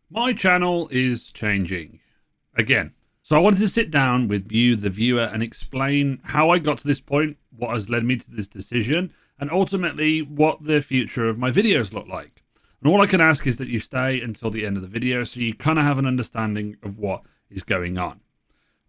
My channel is changing again. So I wanted to sit down with you, the viewer, and explain how I got to this point, what has led me to this decision, and ultimately what the future of my videos look like. And all I can ask is that you stay until the end of the video so you kind of have an understanding of what is going on.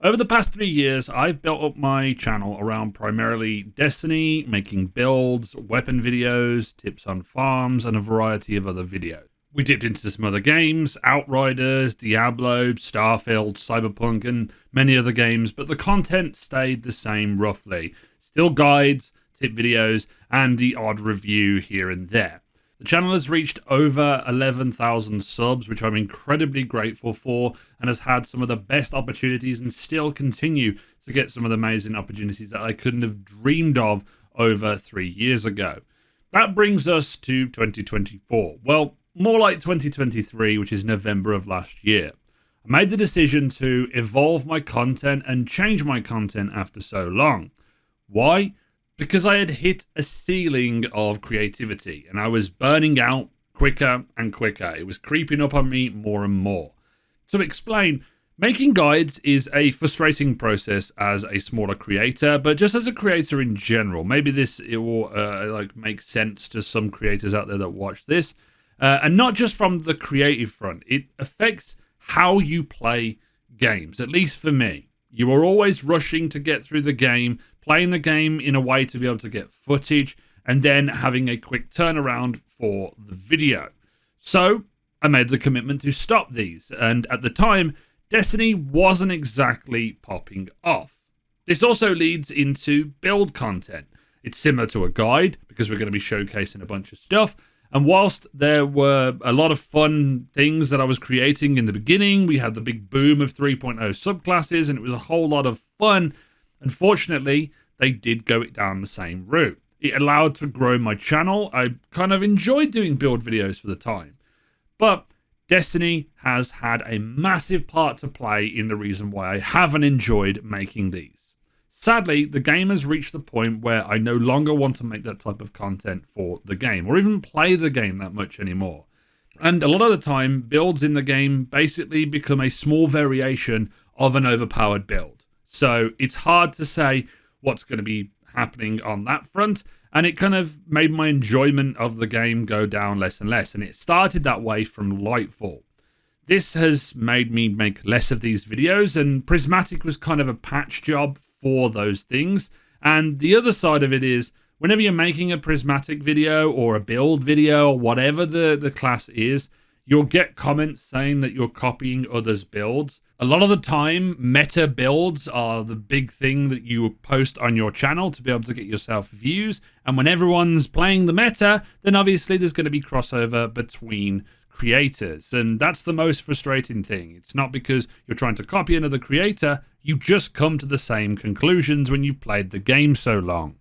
Over the past 3 years, I've built up my channel around primarily Destiny, making builds, weapon videos, tips on farms, and a variety of other videos. We dipped into some other games, Outriders, Diablo, Starfield, Cyberpunk, and many other games, but the content stayed the same roughly. Still guides, tip videos, and the odd review here and there. The channel has reached over 11,000 subs, which I'm incredibly grateful for, and has had some of the best opportunities and still continue to get some of the amazing opportunities that I couldn't have dreamed of over 3 years ago. That brings us to 2024. Well, more like 2023, which is November of last year. I made the decision to evolve my content and change my content after so long. Why? Because I had hit a ceiling of creativity and I was burning out quicker and quicker. It was creeping up on me more and more. To explain, making guides is a frustrating process as a smaller creator, but just as a creator in general. Maybe it will make sense to some creators out there that watch this. And not just from the creative front, it affects how you play games, at least for me. You are always rushing to get through the game, playing the game in a way to be able to get footage, and then having a quick turnaround for the video. So I made the commitment to stop these, and at the time, Destiny wasn't exactly popping off. This also leads into build content. It's similar to a guide because we're going to be showcasing a bunch of stuff. And whilst there were a lot of fun things that I was creating in the beginning, we had the big boom of 3.0 subclasses, and it was a whole lot of fun. Unfortunately, they did go it down the same route. It allowed to grow my channel. I kind of enjoyed doing build videos for the time. But Destiny has had a massive part to play in the reason why I haven't enjoyed making these. Sadly, the game has reached the point where I no longer want to make that type of content for the game or even play the game that much anymore. And a lot of the time, builds in the game basically become a small variation of an overpowered build. So it's hard to say what's going to be happening on that front. And it kind of made my enjoyment of the game go down less and less. And it started that way from Lightfall. This has made me make less of these videos, and Prismatic was kind of a patch job for those things. And the other side of it is, whenever you're making a Prismatic video or a build video or whatever the class is, you'll get comments saying that you're copying others' builds. A lot of the time, meta builds are the big thing that you post on your channel to be able to get yourself views. And when everyone's playing the meta, then obviously there's going to be crossover between creators. And that's the most frustrating thing. It's not because you're trying to copy another creator, you just come to the same conclusions when you've played the game so long.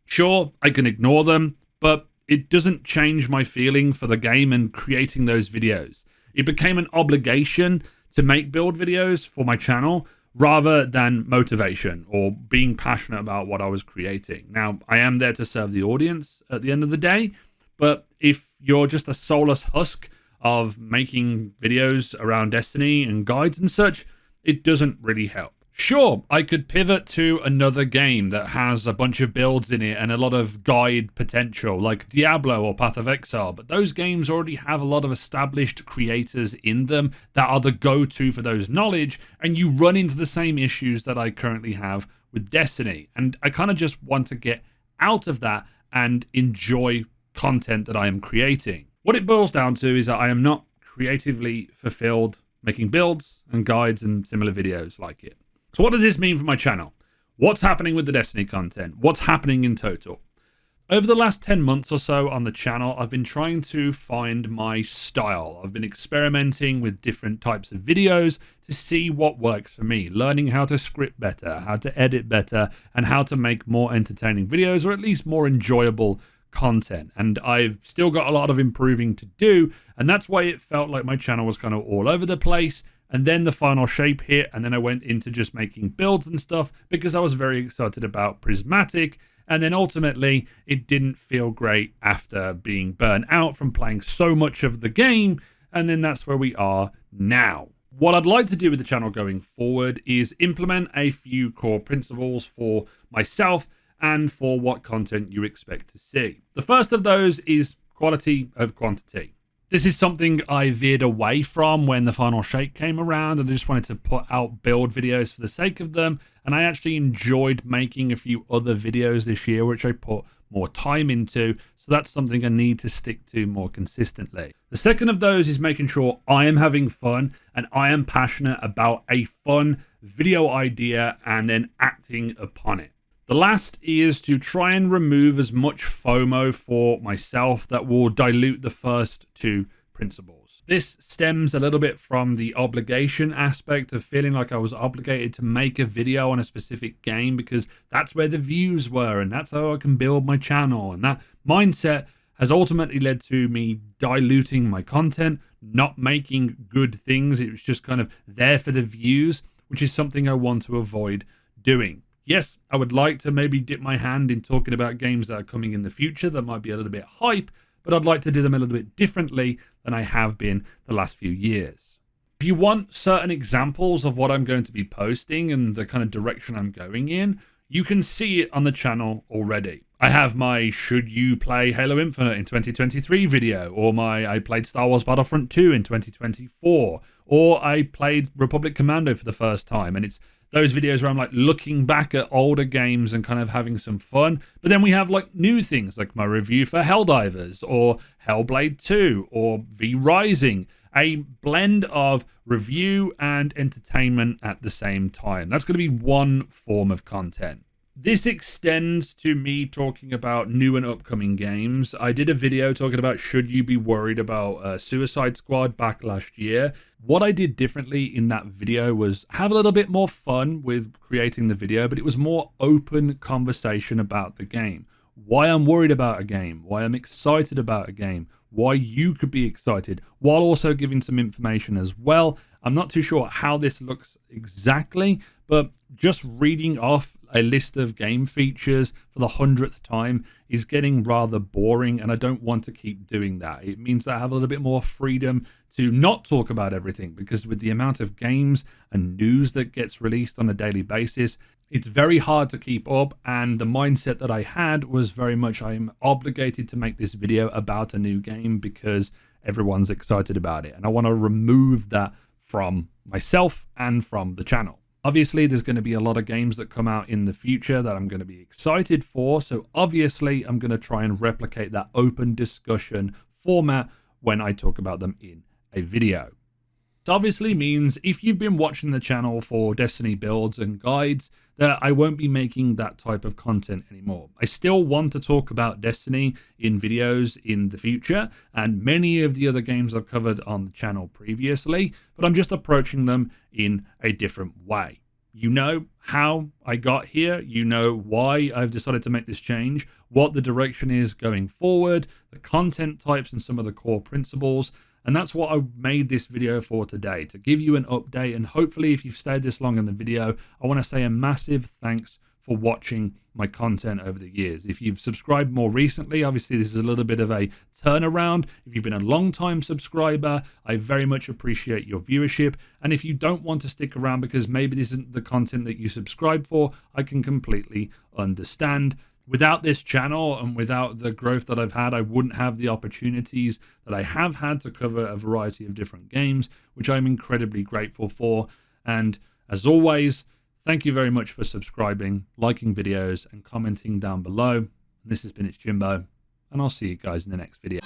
Sure, I can ignore them, but it doesn't change my feeling for the game and creating those videos. It became an obligation to make build videos for my channel rather than motivation or being passionate about what I was creating. Now, I am there to serve the audience at the end of the day, but if you're just a soulless husk of making videos around Destiny and guides and such, it doesn't really help. Sure, I could pivot to another game that has a bunch of builds in it and a lot of guide potential, like Diablo or Path of Exile, but those games already have a lot of established creators in them that are the go-to for those knowledge, and you run into the same issues that I currently have with Destiny. And I kind of just want to get out of that and enjoy content that I am creating. What it boils down to is that I am not creatively fulfilled making builds and guides and similar videos like it. So what does this mean for my channel? What's happening with the Destiny content? What's happening in total? Over the last 10 months or so on the channel, I've been trying to find my style. I've been experimenting with different types of videos to see what works for me, learning how to script better, how to edit better, and how to make more entertaining videos, or at least more enjoyable content. And I've still got a lot of improving to do, and that's why it felt like my channel was kind of all over the place. And then the final shape hit, and then I went into just making builds and stuff because I was very excited about Prismatic. And then ultimately, it didn't feel great after being burnt out from playing so much of the game and then that's where we are now. What I'd like to do with the channel going forward is implement a few core principles for myself and for what content you expect to see. The first of those is quality over quantity. This is something I veered away from when the Final Shake came around, and I just wanted to put out build videos for the sake of them. And I actually enjoyed making a few other videos this year, which I put more time into. So that's something I need to stick to more consistently. The second of those is making sure I am having fun and I am passionate about a fun video idea and then acting upon it. The last is to try and remove as much FOMO for myself that will dilute the first two principles. This stems a little bit from the obligation aspect of feeling like I was obligated to make a video on a specific game because that's where the views were and that's how I can build my channel. And that mindset has ultimately led to me diluting my content, not making good things. It was just kind of there for the views, which is something I want to avoid doing. Yes, I would like to maybe dip my hand in talking about games that are coming in the future that might be a little bit hype, but I'd like to do them a little bit differently than I have been the last few years. If you want certain examples of what I'm going to be posting and the kind of direction I'm going in, you can see it on the channel already. I have my Should You Play Halo Infinite in 2023 video, or my I played Star Wars Battlefront 2 in 2024, or I played Republic Commando for the first time, and it's those videos where I'm like looking back at older games and kind of having some fun. But then we have like new things like my review for Helldivers or Hellblade 2 or V Rising, a blend of review and entertainment at the same time. That's going to be one form of content. This extends to me talking about new and upcoming games. I did a video talking about should you be worried about Suicide Squad back last year. What I did differently in that video was have a little bit more fun with creating the video, but it was more open conversation about the game. Why I'm worried about a game, why I'm excited about a game, why you could be excited, while also giving some information as well. I'm not too sure how this looks exactly, but just reading off a list of game features for the 100th time is getting rather boring, and I don't want to keep doing that. It means that I have a little bit more freedom to not talk about everything, because with the amount of games and news that gets released on a daily basis, it's very hard to keep up. And the mindset that I had was very much I'm obligated to make this video about a new game because everyone's excited about it, and I want to remove that from myself and from the channel. Obviously, there's going to be a lot of games that come out in the future that I'm going to be excited for. So obviously, I'm going to try and replicate that open discussion format when I talk about them in a video. This obviously means if you've been watching the channel for Destiny builds and guides, that I won't be making that type of content anymore. I still want to talk about Destiny in videos in the future and many of the other games I've covered on the channel previously, but I'm just approaching them in a different way. You know how I got here, you know why I've decided to make this change, what the direction is going forward, the content types and some of the core principles. And that's what I made this video for today, to give you an update. And hopefully if you've stayed this long in the video, I want to say a massive thanks for watching my content over the years. If you've subscribed more recently, obviously this is a little bit of a turnaround. If you've been a long-time subscriber, I very much appreciate your viewership. And if you don't want to stick around because maybe this isn't the content that you subscribe for, I can completely understand. Without this channel and without the growth that I've had, I wouldn't have the opportunities that I have had to cover a variety of different games, which I'm incredibly grateful for. And as always, thank you very much for subscribing, liking videos, and commenting down below. And this has been It's Jimbo, and I'll see you guys in the next video.